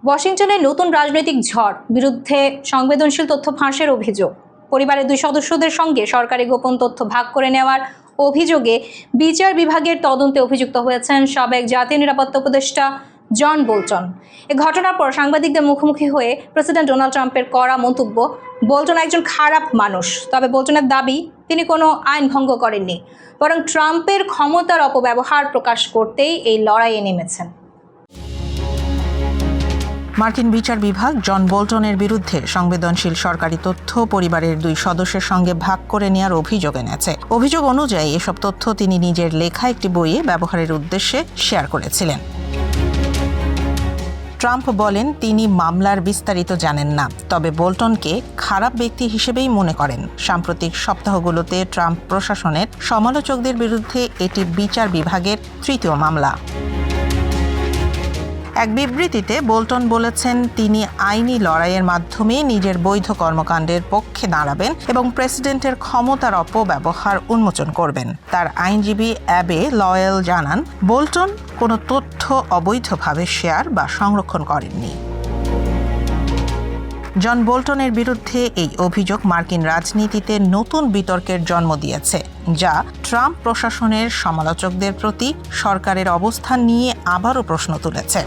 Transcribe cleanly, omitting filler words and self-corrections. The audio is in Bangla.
ওয়াশিংটনে নতুন রাজনৈতিক ঝড়, বিরুদ্ধে সংবেদনশীল তথ্য ফাঁসের অভিযোগ, পরিবারের 2 সদস্যদের সঙ্গে সরকারি গোপন তথ্য ভাগ করে নেওয়ার অভিযোগে বিচার বিভাগের তদন্তে অভিযুক্ত হয়েছেন সাবেক জাতীয় নিরাপত্তা উপদেষ্টা জন বোল্টন। এ ঘটনার পর সাংবাদিকদের মুখোমুখি হয়ে প্রেসিডেন্ট ডোনাল্ড ট্রাম্পের কড়া মন্তব্য, বোল্টন একজন খারাপ মানুষ। তবে বোল্টনের দাবি, তিনি কোনো আইন ভঙ্গ করেননি, বরং ট্রাম্পের ক্ষমতার অপব্যবহার প্রকাশ করতেই এই লড়াইয়ে নেমেছেন। মার্কিন বিচার বিভাগ জন বোল্টনের বিরুদ্ধে সংবেদনশীল সরকারি তথ্য পরিবারের 2 সদস্যের সঙ্গে ভাগ করে নেওয়ার অভিযোগ এনেছে। অভিযোগ অনুযায়ী এসব তথ্য তিনি নিজের লেখা একটি বইয়ে ব্যবহারের উদ্দেশ্যে শেয়ার করেছিলেন। ট্রাম্প বলেন তিনি মামলার বিস্তারিত জানেন না, তবে বোল্টনকে খারাপ ব্যক্তি হিসেবেই মনে করেন। সাম্প্রতিক সপ্তাহগুলোতে ট্রাম্প প্রশাসনের সমালোচকদের বিরুদ্ধে এটি বিচার বিভাগের 3য় মামলা। এক বিবৃতিতে বোল্টন বলেছেন তিনি আইনি লড়াইয়ের মাধ্যমে নিজের বৈধ কর্মকাণ্ডের পক্ষে দাঁড়াবেন এবং প্রেসিডেন্টের ক্ষমতার অপব্যবহার উন্মোচন করবেন। তার আইনজীবী অ্যাবে লয়েল জানান, বোল্টন কোনো তথ্য অবৈধভাবে শেয়ার বা সংরক্ষণ করেননি। জন বোল্টনের বিরুদ্ধে এই অভিযোগ মার্কিন রাজনীতিতে নতুন বিতর্কের জন্ম দিয়েছে, যা ট্রাম্প প্রশাসনের সমালোচকদের প্রতি সরকারের অবস্থান নিয়ে আবারও প্রশ্ন তুলেছে।